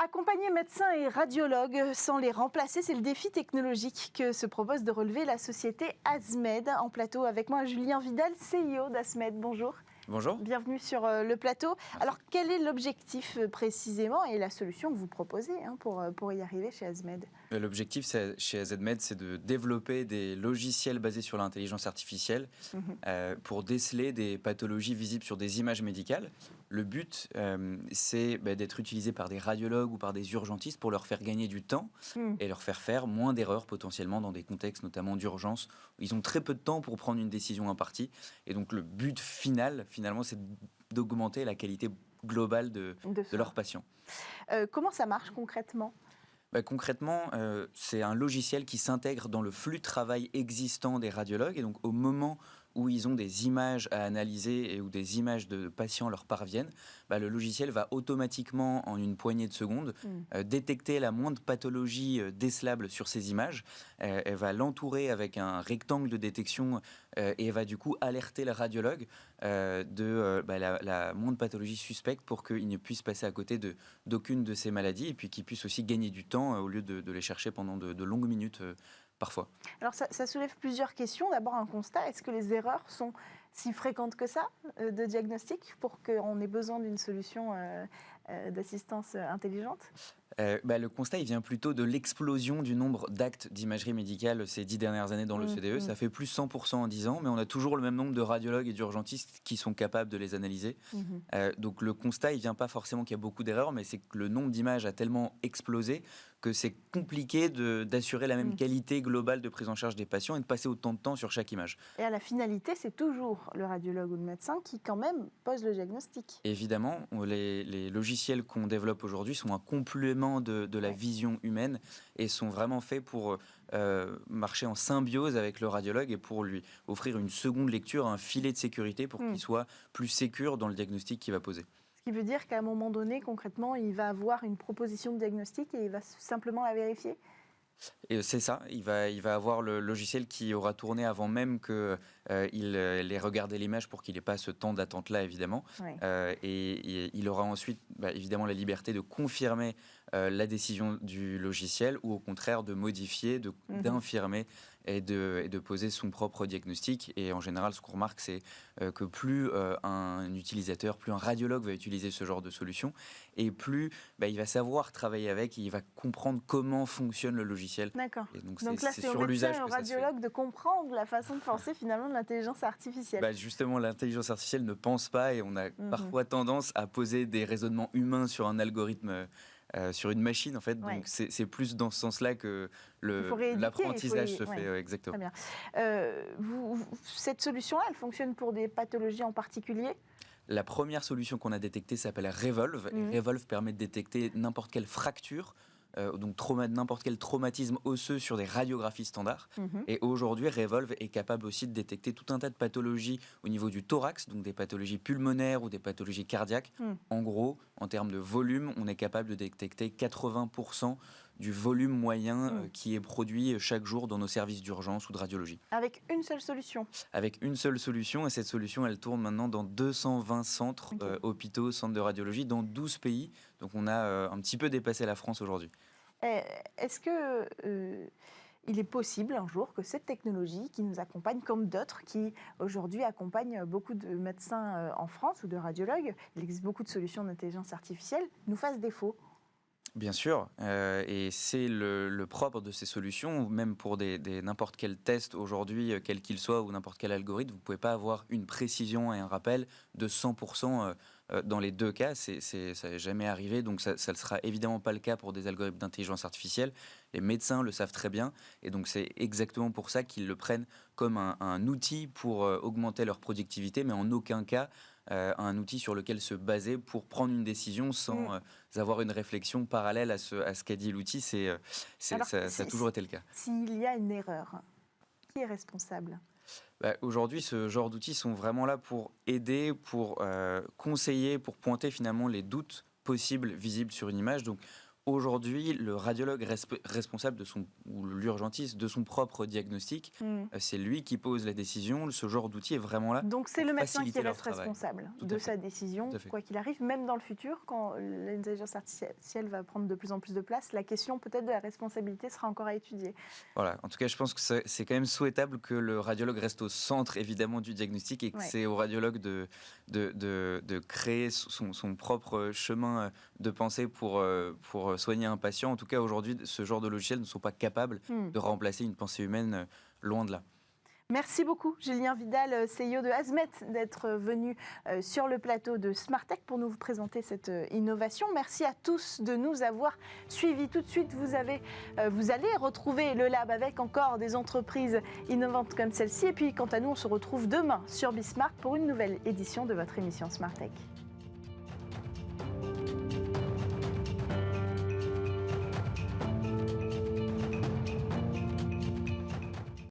Accompagner médecins et radiologues sans les remplacer, c'est le défi technologique que se propose de relever la société Asmed. En plateau avec moi, Julien Vidal, CEO d'Asmed. Bonjour. Bonjour. Bienvenue sur le plateau. Alors, quel est l'objectif précisément et la solution que vous proposez pour y arriver chez Asmed? L'objectif chez AZMed, c'est de développer des logiciels basés sur l'intelligence artificielle pour déceler des pathologies visibles sur des images médicales. Le but, c'est d'être utilisé par des radiologues ou par des urgentistes pour leur faire gagner du temps et leur faire moins d'erreurs potentiellement dans des contextes notamment d'urgence. Ils ont très peu de temps pour prendre une décision impartie. Et donc le but finalement, c'est d'augmenter la qualité globale de leurs patients. Comment ça marche concrètement ? Concrètement, c'est un logiciel qui s'intègre dans le flux de travail existant des radiologues. Et donc, au moment où ils ont des images à analyser et où des images de patients leur parviennent, le logiciel va automatiquement, en une poignée de secondes, détecter la moindre pathologie décelable sur ces images. Elle va l'entourer avec un rectangle de détection et va du coup alerter le radiologue de la moindre pathologie suspecte pour qu'il ne puisse passer à côté d'aucune de ces maladies et puis qu'il puisse aussi gagner du temps au lieu de les chercher pendant de longues minutes parfois. Alors ça soulève plusieurs questions. D'abord un constat, est-ce que les erreurs sont si fréquentes que ça de diagnostic pour qu'on ait besoin d'une solution d'assistance intelligente ? Le constat, il vient plutôt de l'explosion du nombre d'actes d'imagerie médicale ces 10 dernières années dans le CDE. Ça fait plus 100% en 10 ans, mais on a toujours le même nombre de radiologues et d'urgentistes qui sont capables de les analyser. Donc le constat, il vient pas forcément qu'il y a beaucoup d'erreurs, mais c'est que le nombre d'images a tellement explosé que c'est compliqué d'assurer la même qualité globale de prise en charge des patients et de passer autant de temps sur chaque image. Et à la finalité, c'est toujours le radiologue ou le médecin qui quand même pose le diagnostic. Évidemment, les logiciels qu'on développe aujourd'hui sont un complément de la vision humaine et sont vraiment faits pour marcher en symbiose avec le radiologue et pour lui offrir une seconde lecture, un filet de sécurité pour qu'il soit plus sécure dans le diagnostic qu'il va poser. Ce qui veut dire qu'à un moment donné, concrètement, il va avoir une proposition de diagnostic et il va simplement la vérifier ? Et c'est ça, il va avoir le logiciel qui aura tourné avant même qu'il ait regardé l'image pour qu'il n'ait pas ce temps d'attente-là, évidemment. Et il aura ensuite, évidemment, la liberté de confirmer la décision du logiciel ou au contraire de modifier, d'infirmer et de poser son propre diagnostic. Et en général, ce qu'on remarque, c'est que plus un utilisateur, plus un radiologue va utiliser ce genre de solution, et plus il va savoir travailler avec, et il va comprendre comment fonctionne le logiciel. D'accord. Et donc là, c'est au médecin et au radiologue de comprendre la façon de penser finalement de l'intelligence artificielle. Justement, l'intelligence artificielle ne pense pas et on a parfois tendance à poser des raisonnements humains sur un algorithme, sur une machine en fait. Donc c'est plus dans ce sens-là que l'apprentissage se fait. Exactement. Très bien. Cette solution-là, elle fonctionne pour des pathologies en particulier ? La première solution qu'on a détectée s'appelle Revolve. Et Revolve permet de détecter n'importe quelle fracture, donc n'importe quel traumatisme osseux sur des radiographies standards. Et aujourd'hui, Revolve est capable aussi de détecter tout un tas de pathologies au niveau du thorax, donc des pathologies pulmonaires ou des pathologies cardiaques. En gros, en termes de volume, on est capable de détecter 80% du volume moyen qui est produit chaque jour dans nos services d'urgence ou de radiologie. Avec une seule solution ? Avec une seule solution, et cette solution, elle tourne maintenant dans 220 centres, hôpitaux, centres de radiologie, dans 12 pays. Donc on a un petit peu dépassé la France aujourd'hui. Est-ce que il est possible un jour que cette technologie qui nous accompagne, comme d'autres qui aujourd'hui accompagnent beaucoup de médecins en France ou de radiologues, il existe beaucoup de solutions d'intelligence artificielle, nous fasse défaut ? Bien sûr, et c'est le propre de ces solutions, même pour n'importe quel test aujourd'hui, quel qu'il soit, ou n'importe quel algorithme, vous ne pouvez pas avoir une précision et un rappel de 100% dans les deux cas, ça n'est jamais arrivé, donc ça ne sera évidemment pas le cas pour des algorithmes d'intelligence artificielle. Les médecins le savent très bien, et donc c'est exactement pour ça qu'ils le prennent comme un outil pour augmenter leur productivité, mais en aucun cas un outil sur lequel se baser pour prendre une décision sans avoir une réflexion parallèle à ce qu'a dit l'outil. Ça a toujours été le cas. S'il y a une erreur, qui est responsable ? Aujourd'hui, ce genre d'outils sont vraiment là pour aider, pour conseiller, pour pointer finalement les doutes possibles, visibles sur une image. Donc, Aujourd'hui, le radiologue responsable ou l'urgentiste de son propre diagnostic, c'est lui qui pose la décision. Ce genre d'outil est vraiment là. Donc c'est pour le médecin qui faciliter leur reste travail. responsable Tout à de fait. sa décision, Tout à fait. quoi qu'il arrive, même dans le futur, quand l'intelligence artificielle va prendre de plus en plus de place, la question peut-être de la responsabilité sera encore à étudier. Voilà. En tout cas, je pense que c'est quand même souhaitable que le radiologue reste au centre, évidemment, du diagnostic et que c'est au radiologue de créer son propre chemin de pensée pour soigner un patient. En tout cas, aujourd'hui, ce genre de logiciels ne sont pas capables de remplacer une pensée humaine, loin de là. Merci beaucoup, Julien Vidal, CEO de Azmet, d'être venu sur le plateau de Smartech pour nous présenter cette innovation. Merci à tous de nous avoir suivis. Tout de suite, vous allez retrouver le Lab avec encore des entreprises innovantes comme celle-ci. Et puis, quant à nous, on se retrouve demain sur Bismart pour une nouvelle édition de votre émission Smartech.